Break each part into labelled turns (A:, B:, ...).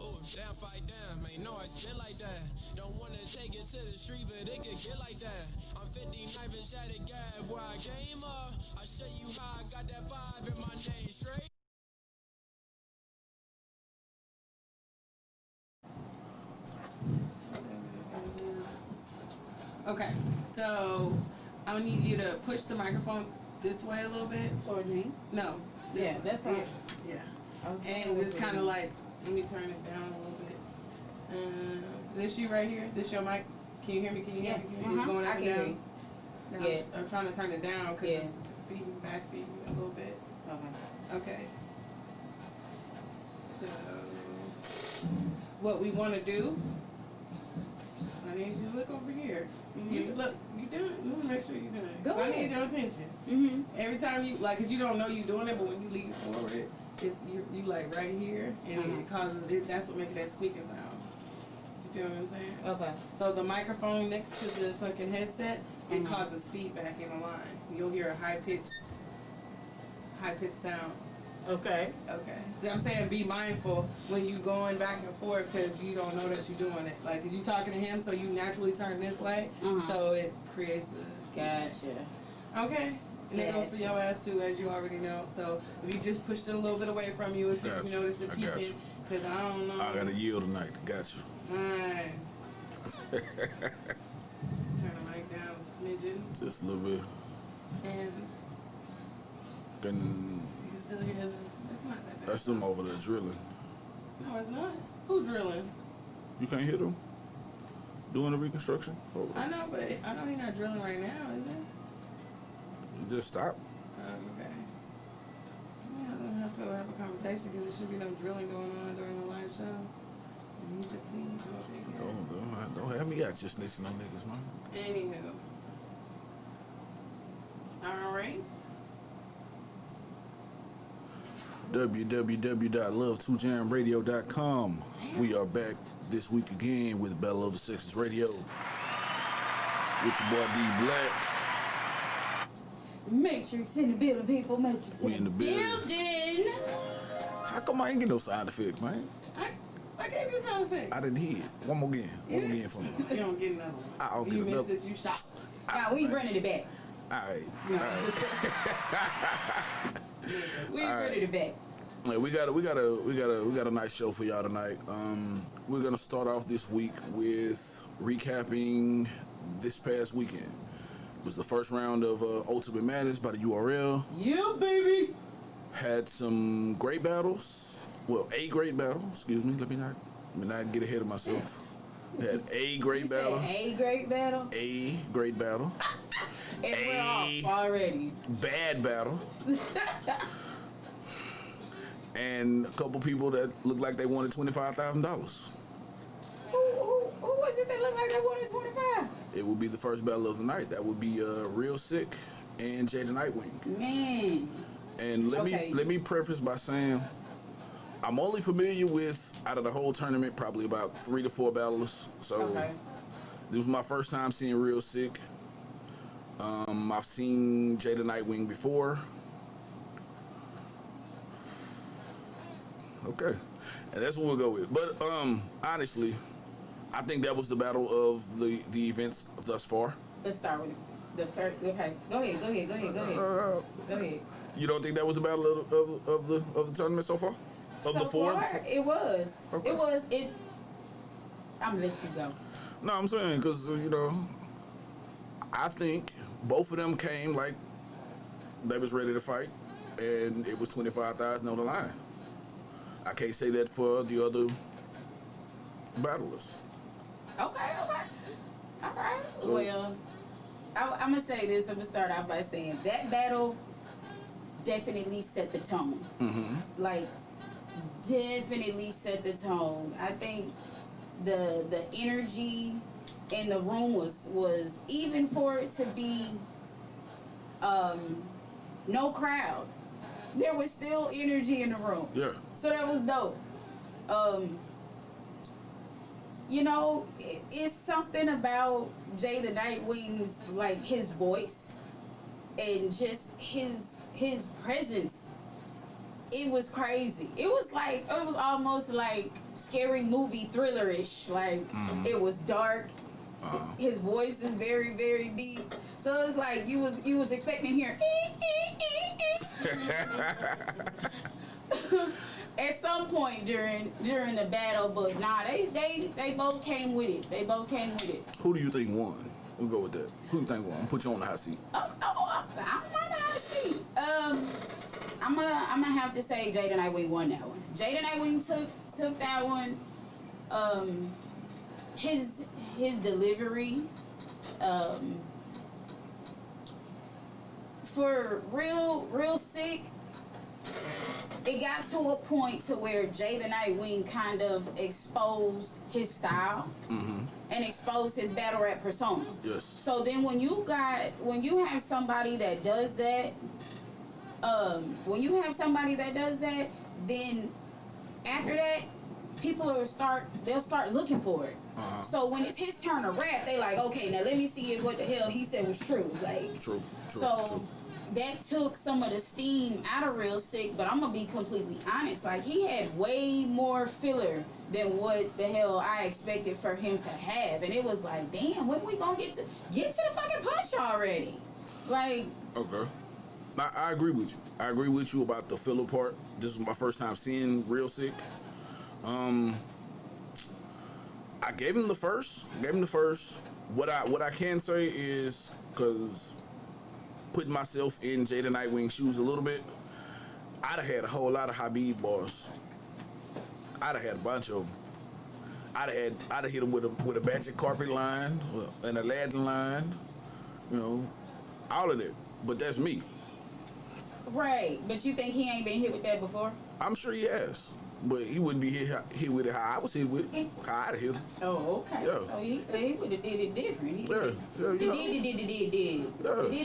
A: Oh, damn, fight down, man, no, I spit like that. Don't wanna take it to the street, but it could get like that. I'm 59 and shattered gab where I came up. I show you how I got that vibe in my name straight.
B: Okay, so I need you to push the microphone this way a little bit.
C: Toward me?
B: No.
C: Yeah, that's all.
B: Yeah. And just kind of like, let me turn it down a little bit. This you right here? This your mic? Can you hear me? Can you hear me? It's going up and down. Now
C: Yeah.
B: I'm trying to turn it down because it's feeding a little bit. Okay. So, what we want to do, I need you to look over here. You look, you do it. You want to make sure you're doing it.
C: Go ahead.
B: I need your attention. Every time you, like, cause you don't know you're doing it, but when you lean forward, it's you like right here, and it causes it. That's what makes that squeaking sound. You feel what I'm saying?
C: Okay.
B: So the microphone next to the fucking headset, it causes feedback in the line. You'll hear a high pitched sound.
C: Okay.
B: Okay. See, I'm saying be mindful when you going back and forth because you don't know that you're doing it. Like, cause you talking to him, so you naturally turn this way, so it creates a.
C: Gotcha.
B: Okay. And it goes to your ass too, as you already know. So if you just push it a little bit away from you, if you notice it peeking, because I don't know.
D: I gotta yield tonight. Got you.
B: Alright. Turn the mic down a smidgen.
D: Just a little bit.
B: And
D: Then
B: you can still hear them. It's not that bad.
D: that's them over there drilling.
B: No, it's not. Who drilling?
D: You can't hear them doing the reconstruction? Oh,
B: I know, but I know he's not drilling right now, is it?
D: you just stop.
B: Okay. Yeah, I don't have to have a conversation because there should be no drilling going on during the live show. And you just see you go big.
D: Don't have me out just snitching on niggas, man.
B: Anywho. Alright.
D: www.love2jamradio.com. We are back this week again with Battle of the Sexes Radio with your boy D Black.
C: Matrix in the building, people. Matrix
D: We in the building. How come I ain't get no sound effects, man?
B: I gave you sound effects.
D: I didn't hear it. One more again for me.
B: You don't get another one.
D: I'll get
B: you
D: another.
B: missed it, you shot.
C: Nah, we running it back.
D: Alright.
C: We running it back.
D: Yeah, we got a nice show for y'all tonight. We're gonna start off this week with recapping this past weekend. It was the first round of Ultimate Madness by the URL.
C: Yeah, baby.
D: Had some great battles. Well, a great battle. Excuse me. Let me not get ahead of myself. Had a great battle.
C: A great battle.
D: A great battle.
C: And we're off already.
D: Bad battle. And a couple people that looked like they wanted $25,000.
C: Who was it that looked like they wanted 25?
D: It would be the first battle of the night. That would be Real Sick and Jada Nightwing.
C: Man.
D: And let me preface by saying I'm only familiar with, out of the whole tournament, probably about 3 to 4 battlers. So this was my first time seeing Real Sick. I've seen Jada Nightwing before. Okay, and that's what we'll go with. But honestly, I think that was the battle of the events thus far.
C: Let's start with the first. Okay, go ahead.
D: You don't think that was the battle of the tournament so far? Of the four?
C: It was.
D: Okay.
C: It was. I'm gonna let you go.
D: No, I'm saying because I think both of them came like they was ready to fight, and it was 25,000 on the line. I can't say that for the other battlers.
C: Okay. All right. So, well, I'm gonna say this. I'm gonna start off by saying that battle definitely set the tone. Like, definitely set the tone. I think the energy in the room was even for it to be no crowd. There was still energy in the room.
D: Yeah.
C: So that was dope. It's something about Jay the Nightwing's, like, his voice and just his presence it was crazy. It was almost like scary movie thriller-ish. Like it was dark. His voice is very, very deep. So it's like you was expecting to hear at some point during the battle, but nah, they both came with it. They both came with it.
D: Who do you think won? We'll go with that. Who do you think won? Put you on the hot seat.
C: I'm on the hot seat. I'm gonna have to say Jada Nightwing won that one. Jada Nightwing took that one. His delivery, for real sick. It got to a point to where Jada Nightwing kind of exposed his style and exposed his battle rap persona.
D: Yes.
C: So then when you have somebody that does that, then after that, they'll start looking for it. So when it's his turn to rap, they like, okay, now let me see if what the hell he said was true. Like, true. That took some of the steam out of Real Sick, but I'm gonna be completely honest. Like, he had way more filler than what the hell I expected for him to have, and it was like, damn, when we gonna get to the fucking punch already? Like,
D: okay, I agree with you. I agree with you about the filler part. This is my first time seeing Real Sick. I gave him the first. What I can say is, because putting myself in Jada Nightwing's shoes a little bit, I'd have had a whole lot of Habib bars. I'd have had a bunch of them. I'd have hit him with a Magic Carpet line, an Aladdin line, all of that. But that's me.
C: Right, but you think he ain't been hit with that before?
D: I'm sure he has. But he wouldn't be hit with it how I was hit with it. How I'd hit him.
C: Oh, okay. Yeah. So he said he would have did it different. He did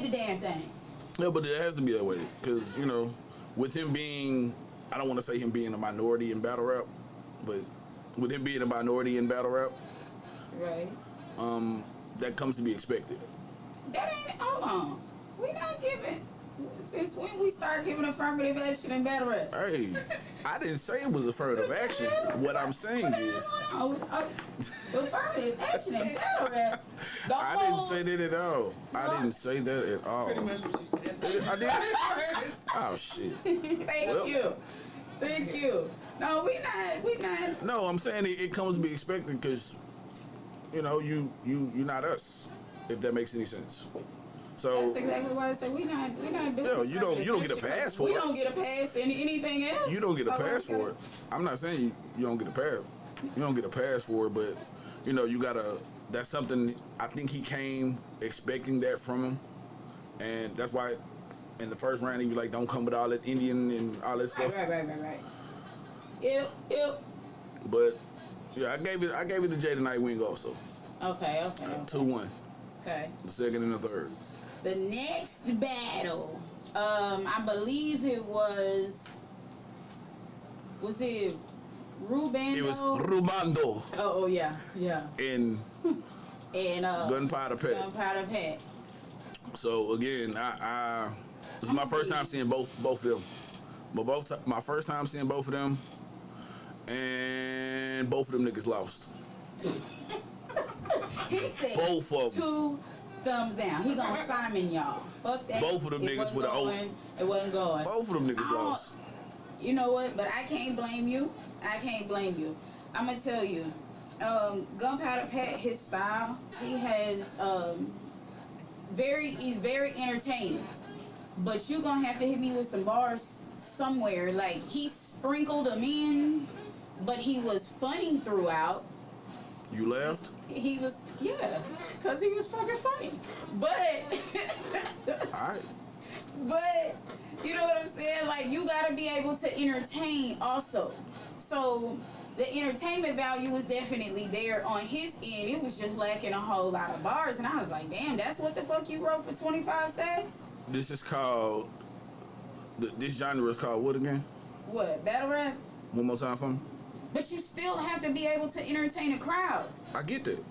C: the damn thing.
D: Yeah, but it has to be that way. Because, with him being, I don't want to say him being a minority in battle rap, but with him being a minority in battle rap,
C: right?
D: That comes to be expected.
C: That ain't, hold on. We not giving. Since when we start giving affirmative action in battle rap?
D: Hey, I didn't say it was affirmative action. What I'm saying is...
C: affirmative action in battle rap?
D: I didn't say that at all. I didn't say that at all.
B: Pretty much what you said.
D: I did? Oh, shit.
C: Thank you. No, we not.
D: No, I'm saying it comes to be expected because, you're not us, if that makes any sense. So
C: that's exactly why I said we not doing.
D: Yeah, you don't get a pass for it.
C: We don't get a pass in anything else.
D: You don't get a pass for it. I'm not saying you don't get a pass. You don't get a pass for it, but you gotta. That's something I think he came expecting that from him, and that's why in the first round he was like, "Don't come with all that Indian and all that stuff."
C: Right. Yep.
D: But yeah, I gave it to Jada Nightwing also.
C: Okay.
D: 2-1.
C: Okay.
D: The second and the third.
C: The next battle, I believe it was it Rubando?
D: It was Rubando.
C: Oh yeah.
D: And Gunpowder
C: Pat.
D: So again, this is my first time seeing both of them. But my first time seeing both of them, and both of them niggas lost.
C: He said
D: both of them.
C: 2 thumbs down. He gonna Simon y'all. Fuck that.
D: Both of them niggas with an O.
C: It wasn't going.
D: Both of them niggas lost.
C: You know what? But I can't blame you. I'm gonna tell you. Gunpowder Pat, his style, he's very entertaining. But you gonna have to hit me with some bars somewhere. Like, he sprinkled them in, but he was funny throughout.
D: You laughed?
C: He was, yeah, because he was fucking funny. But,
D: alright.
C: But, you know what I'm saying? Like, you gotta be able to entertain also. So, the entertainment value was definitely there on his end. It was just lacking a whole lot of bars. And I was like, damn, that's what the fuck you wrote for 25 stacks?
D: This is called, this genre is called what again?
C: What, battle rap?
D: One more time for me.
C: But you still have to be able to entertain a crowd.
D: I get that.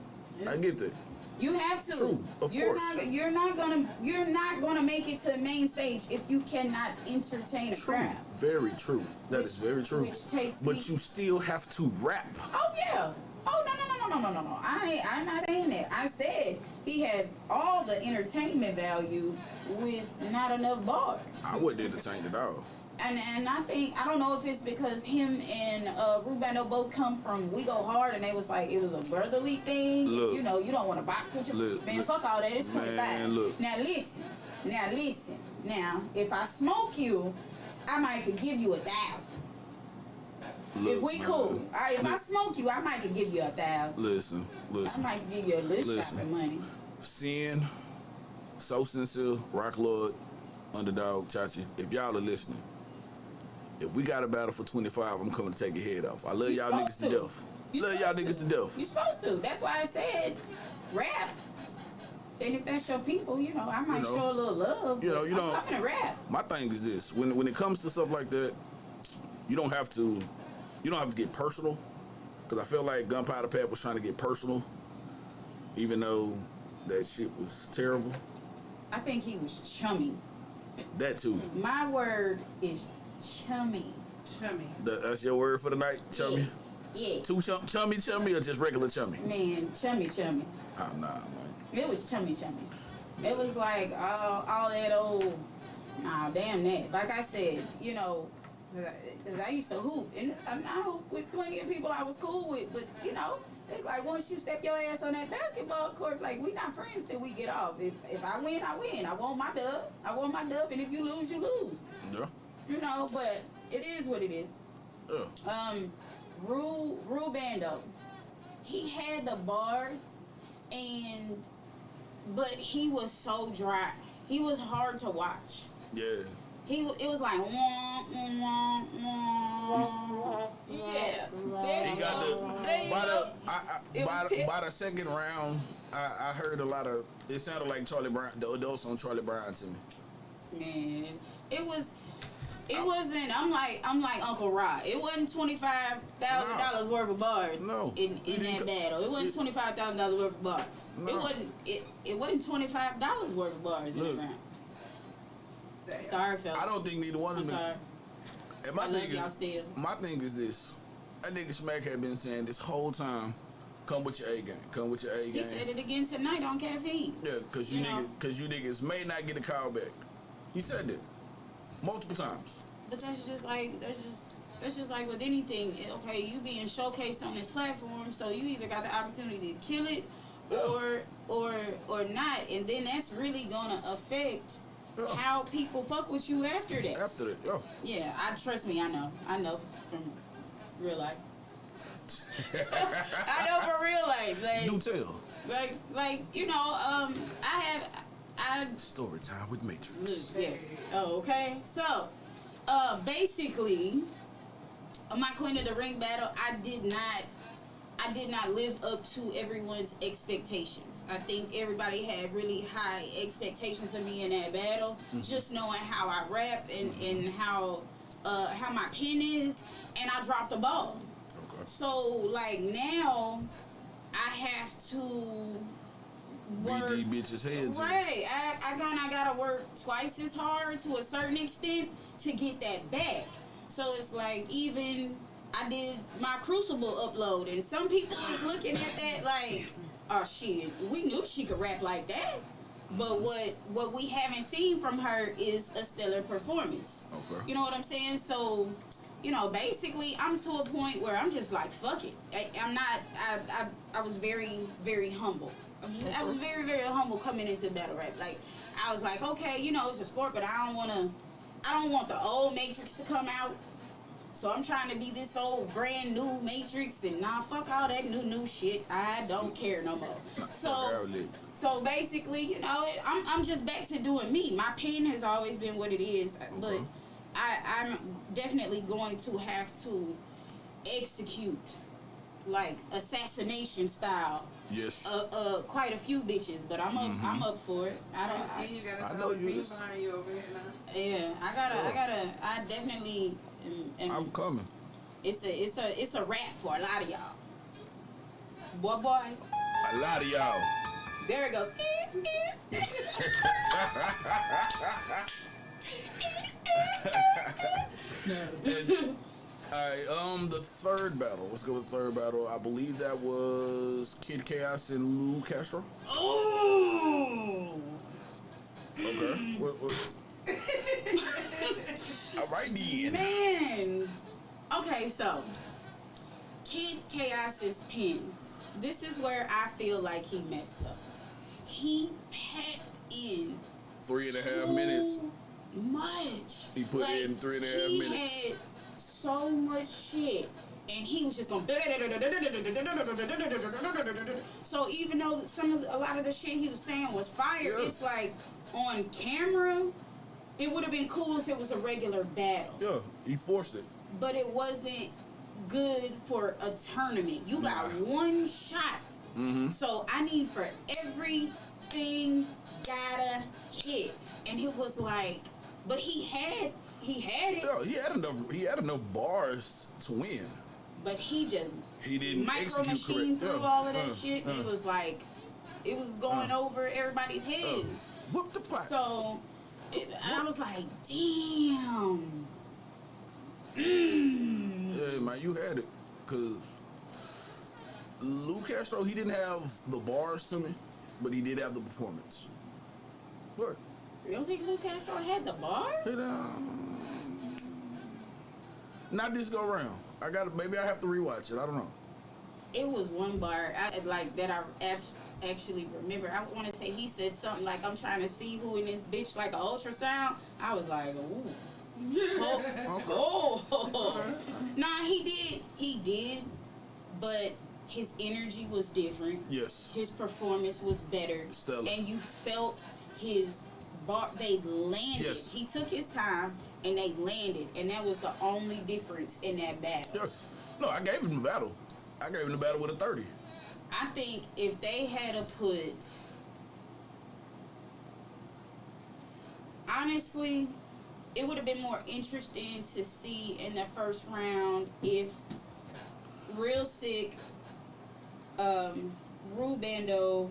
D: I get that.
C: You have to.
D: True, of course.
C: You're not gonna make it to the main stage if you cannot entertain a
D: True.
C: crowd.
D: Very true. That is very true.
C: Which takes
D: but
C: me,
D: you still have to rap.
C: Oh yeah. Oh no. I'm not saying that. I said he had all the entertainment value with not enough bars.
D: I wouldn't entertain at all.
C: And I don't know if it's because him and Rubando both come from We Go Hard, and they was like, it was a brotherly thing.
D: Look,
C: you know, you don't want to box with your man. Fuck all that. It's 25.
D: Man, look.
C: Now listen. Now, if I smoke you, I might could give you 1,000. If we cool, if I smoke you, I might could give you 1,000.
D: Listen.
C: I might give you a little shopping money.
D: Sin, So Sincere, Rock Lord, Underdog, Chachi. If y'all are listening. If we got a battle for 25, I'm coming to take your head off. I love y'all niggas to death. Love y'all niggas to death.
C: You supposed to. That's why I said rap. And if that's your people, you know, I might show a little love. You know, I'm coming to rap.
D: My thing is this: when it comes to stuff like that, you don't have to get personal. Because I feel like Gunpowder Pat was trying to get personal, even though that shit was terrible.
C: I think he was chummy.
D: That too.
C: My word is chummy.
B: Chummy.
D: That's your word for the night, chummy?
C: Yeah.
D: Too chummy or just regular chummy?
C: Man, chummy.
D: Oh, nah, man.
C: It was chummy. It was like all that old, nah, damn that. Like I said, you know, because I used to hoop, and I hooped with plenty of people I was cool with, but, you know, it's like once you step your ass on that basketball court, like, we not friends till we get off. If I win, I win. I want my dub, and if you lose, you lose.
D: Yeah.
C: You know, but it is what it is.
D: Yeah.
C: Rue Bando, he had the bars, but he was so dry. He was hard to watch.
D: Yeah.
C: It was like yeah.
D: He got by the second round, I heard a lot of. It sounded like Charlie Brown, the adults on Charlie Brown to me.
C: Man, it wasn't. I'm like Uncle Rod. It wasn't $25,000 worth of bars.
D: No.
C: In that battle, it wasn't $25,000 worth of bars.
D: No.
C: It wasn't $25 worth of bars in the round. Sorry, fellas.
D: I don't think neither one of them.
C: I'm sorry.
D: And my
C: I love y'all still.
D: My thing is this: that nigga Smack had been saying this whole time, "Come with your A game. Come with your A game."
C: He said it again tonight on Caffeine.
D: Yeah, because you niggas may not get a call back. He said that multiple times.
C: But that's just like with anything. Okay, you being showcased on this platform, so you either got the opportunity to kill it, or not, and then that's really gonna affect how people fuck with you after that.
D: After that, yeah.
C: Yeah, trust me, I know from real life. I know from real life. Like,
D: Do tell.
C: Like you know, I
D: Story time with Matrix.
C: yes. Oh, okay. So, basically, my Queen of the Ring battle, I did not live up to everyone's expectations. I think everybody had really high expectations of me in that battle. Mm-hmm. Just knowing how I rap and how my pen is, and I dropped the ball. Okay. So like now, I have to work.
D: Beat these bitches' heads.
C: Right. I kind of gotta work twice as hard to a certain extent to get that back. So it's like even I did my Crucible upload, and some people was looking at that like, oh shit, we knew she could rap like that. But what we haven't seen from her is a stellar performance. Okay. You know what I'm saying? So, you know, basically, I'm to a point where I'm just like, fuck it. I was very, very humble. I was very, very humble coming into battle rap. Like, I was like, okay, you know, it's a sport, but I don't want the old Matrix to come out. So I'm trying to be this old brand new Matrix, and nah, fuck all that new shit. I don't care no more. So basically, you know, I'm just back to doing me. My pen has always been what it is, but I'm definitely going to have to execute like assassination style.
D: Yes.
C: Quite a few bitches, but I'm up for it. I
B: know you behind you over here now.
C: Yeah, I definitely.
D: I'm coming.
C: It's a rap for a lot of y'all. Boy.
D: A lot of y'all.
C: There it goes.
D: Alright, the third battle. Let's go with the third battle. I believe that was Kid Chaos and Lou Castro.
C: Oh.
D: Okay. What? All right then.
C: Man. Okay, so Kid Chaos's pin. This is where I feel like he messed up. He packed in
D: 3.5 minutes.
C: much.
D: He put in 3.5 minutes.
C: He had so much shit. And he was just going. So even though a lot of the shit he was saying was fire, it's like on camera, it would have been cool if it was a regular battle.
D: Yeah, he forced it.
C: But it wasn't good for a tournament. You got one shot.
D: Mm-hmm.
C: So I need for everything gotta hit. And it was like, but he had it.
D: Yeah, he had enough bars to win.
C: But he
D: didn't
C: micro
D: execute
C: machine
D: correct.
C: through all of that shit. It was like, it was going over everybody's heads.
D: Whoop the pot.
C: So I was like, damn.
D: Yeah, man, you had it. Because Lou Castro, he didn't have the bars to me, but he did have the performance. What?
C: You don't think Lou Castro had the bars?
D: Not this go around. Maybe I have to rewatch it. I don't know.
C: It was one bar that I actually remember. I want to say he said something like, "I'm trying to see who in this bitch like an ultrasound." I was like, "Ooh." Nah, he did, but his energy was different.
D: Yes.
C: His performance was better.
D: Stellar.
C: And you felt his bar. They landed.
D: Yes.
C: He took his time and they landed, and that was the only difference in that battle.
D: Yes. No, I gave him the battle. I gave him the battle with a 30.
C: I think if they had to put, honestly, it would have been more interesting to see in the first round if Real Sick, Rubando,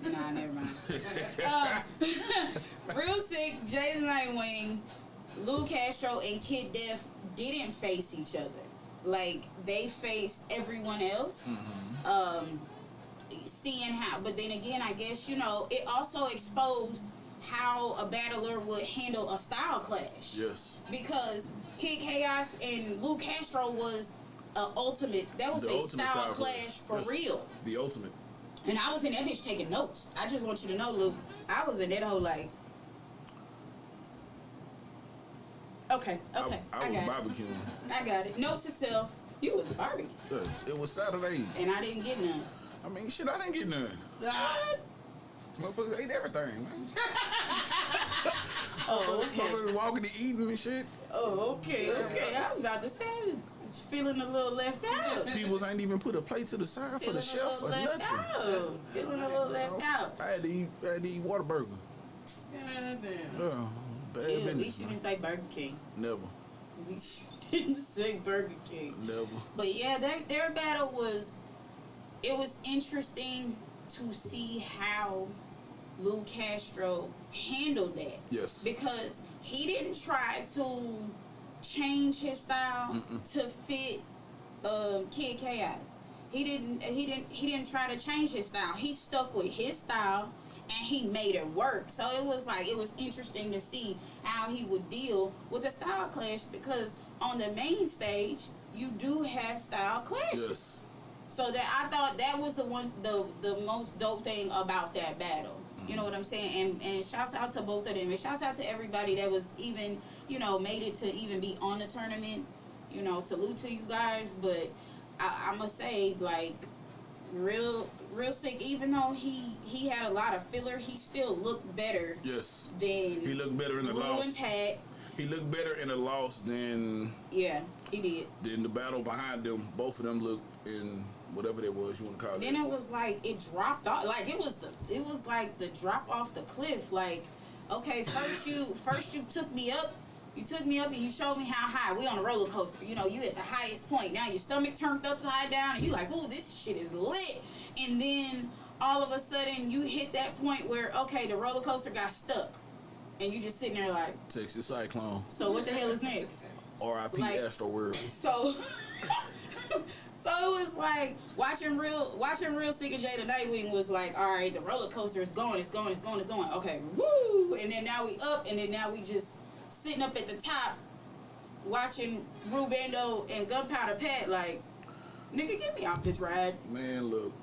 C: Nah, never mind. Real Sick, Jaden Nightwing, Lou Castro, and Kid Def didn't face each other. Like, they faced everyone else.
D: Mm-hmm.
C: Seeing how, but then again, I guess, it also exposed how a battler would handle a style clash.
D: Yes.
C: Because Kid Chaos and Lou Castro was that was a style clash for real.
D: The ultimate.
C: And I was in that bitch taking notes. I just want you to know, Luke, I was in that whole like, okay,
D: I was barbecuing.
C: I got it. Note to self, you was barbecue.
D: Yeah, it was Saturday.
C: And I didn't get none.
D: I mean, shit, I didn't get none. Motherfuckers ate everything, man.
C: Oh, okay.
D: Motherfuckers walking and eating and shit.
C: Oh, okay. I was about to say, I was feeling a little left out.
D: People ain't even put a plate to the side for the chef or nothing.
C: Feeling a little left out.
D: I had to eat Whataburger.
B: God damn.
D: Yeah, bad
C: Ew, at
D: business.
C: least you didn't say Burger King.
D: Never.
C: At least you didn't say Burger King.
D: Never.
C: But yeah, their battle was interesting to see how Lou Castro handled that.
D: Yes.
C: Because he didn't try to change his style to fit Kid Chaos. He didn't try to change his style. He stuck with his style and he made it work. So it was interesting to see how he would deal with a style clash, because on the main stage you do have style clashes.
D: Yes.
C: So that I thought that was the most dope thing about that battle. You know what I'm saying? And shouts out to both of them. And shouts out to everybody that was even, made it to even be on the tournament. Salute to you guys. But I must say, like, real Sick, even though he had a lot of filler, he still looked better.
D: Yes.
C: Than
D: he looked better in the loss.
C: And Pat.
D: He looked better in the loss than.
C: Yeah, he did.
D: Than the battle behind them. Both of them looked in whatever it was you want to call it.
C: Then it was like it dropped off. Like it was like the drop off the cliff. Like, okay, first you took me up, You took me up and you showed me how high. We on a roller coaster. You know, you at the highest point. Now your stomach turned upside down and you like, ooh, this shit is lit. And then all of a sudden you hit that point where, okay, the roller coaster got stuck. And you just sitting there like,
D: Texas Cyclone.
C: so what the hell is next?
D: R.I.P.
C: Like,
D: Astro World.
C: So so it was like watching real Sick of Jada Nightwing was like, all right, the roller coaster is going. Okay, woo! And then now we up, and then now we just sitting up at the top watching Rubando and Gunpowder Pat like, nigga, get me off this ride.
D: Man, look.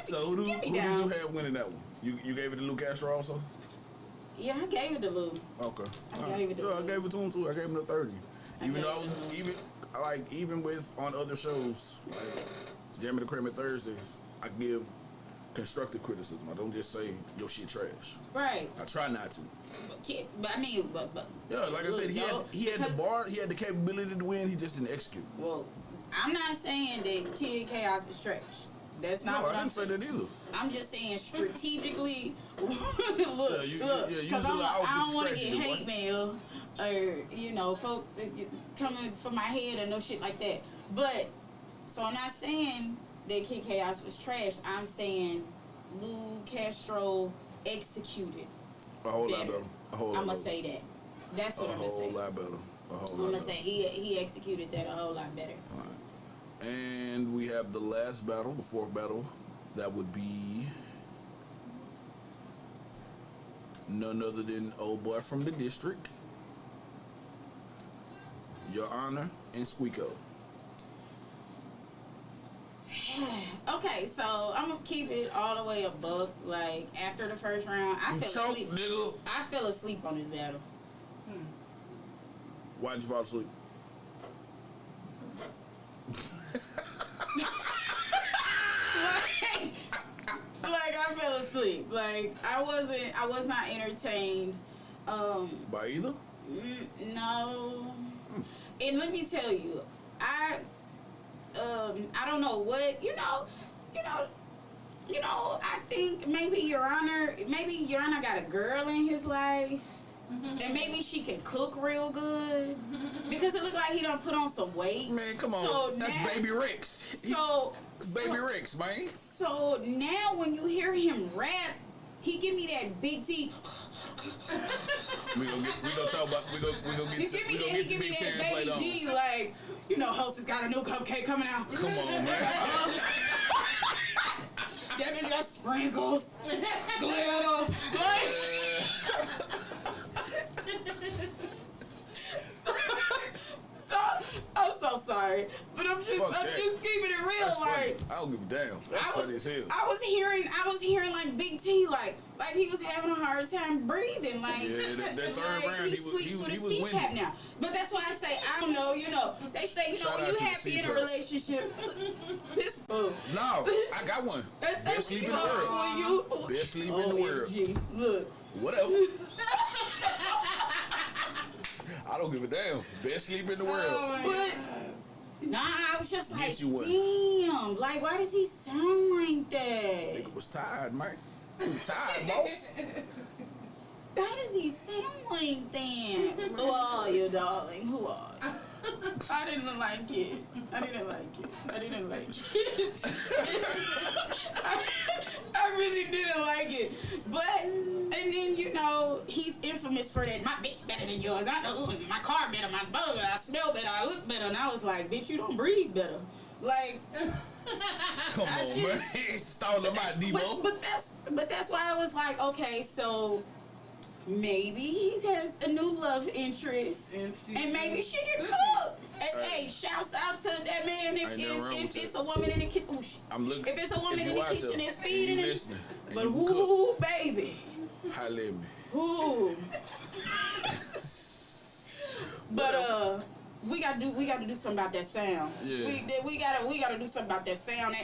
D: So who did you have winning that one? You gave it to Lou Castro also?
C: Yeah, I gave it to Lou.
D: Okay.
C: I gave it to Lou.
D: I gave it to him too. I gave him a 30. Even with on other shows like Jammin' the Cream at Thursdays, I give constructive criticism. I don't just say your shit trash.
C: Right.
D: I try not to.
C: But I mean, but
D: yeah, like I said, he had the bar, he had the capability to win. He just didn't execute.
C: Well, I'm not saying that Kid Chaos is trash. That's not what I'm saying.
D: I didn't say that either.
C: I'm just saying strategically. look, because I don't want to get hate mail or folks coming for my head or no shit like that. But so I'm not saying that Kid Chaos was trash. I'm saying Lou Castro executed
D: a whole lot better.
C: I'm gonna say that. That's what I'm gonna say.
D: A whole lot better.
C: I'm gonna say he executed that a whole lot better.
D: All right. And we have the last battle, the fourth battle. That would be none other than old boy from the district, Your Honor, and Squeako.
C: Okay, so I'm gonna keep it all the way above. Like after the first round, I fell asleep.
D: Nigga.
C: I fell asleep on this battle.
D: Why'd you fall asleep?
C: like I fell asleep. Like I was not entertained.
D: By either?
C: No. And let me tell you, I don't know what I think maybe Your Honor got a girl in his life. And maybe she can cook real good because it looked like he done put on some weight.
D: Man, come on,
C: so
D: that's
C: now,
D: Baby Rex. Baby Rex, man.
C: So now when you hear him rap, he give me that big T.
D: we gonna get to Big Terrence later on.
C: D, like Hostess got a new cupcake coming out.
D: Come on, man.
C: That bitch got sprinkles, glitter, So I'm so sorry, but I'm just keeping it real.
D: That's
C: like
D: funny. I don't give a damn. That's funny as hell.
C: I was hearing like Big T, like he was having a hard time breathing. Like
D: that third round,
C: he sleeps with a CPAP now. But that's why I say I don't know. They say when you happy in a relationship, this fool.
D: No, I got one. Best sleep in the world. Best sleep in the world.
C: Look.
D: Whatever. I don't give a damn. Best sleep in the world.
C: I was just like, damn. Like, why does he sound like that?
D: Nigga was tired, man. He was tired, boss.
C: Why does he sound like that? Who are you, darling? Who are you? I didn't like it. I really didn't like it. But, and then, he's infamous for that. My bitch better than yours. I know my car better, my bug, I smell better, I look better. And I was like, bitch, you don't breathe better. Like,
D: come on, man. Stole my Debo.
C: But that's why I was like, okay, so maybe he has a new love interest, and maybe she can cook. And hey, shouts out to that man if it's a woman in the kitchen. If it's a woman in the kitchen that's feeding him. But woo, baby.
D: Holla at me.
C: Woo. But we gotta do something about that sound.
D: Yeah.
C: We gotta do something about that sound.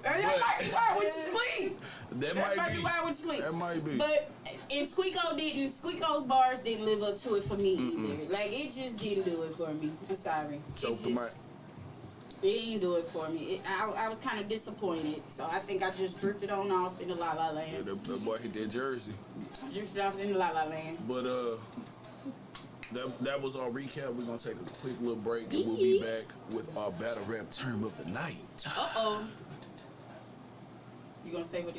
C: That might be why I went to sleep.
D: That might be
C: why I went to sleep.
D: That might be.
C: But Squeako's bars didn't live up to it for me either. Like it just didn't do it for me. I'm sorry.
D: Choked him out.
C: didn't do it for me. I was kind of disappointed, so I think I just drifted on off into La La Land.
D: Yeah, that boy hit that Jersey.
C: Drifted off into La La Land.
D: But that was our recap. We're gonna take a quick little break, and we'll be back with our battle rap term of the night.
C: Uh-oh. You gonna say what it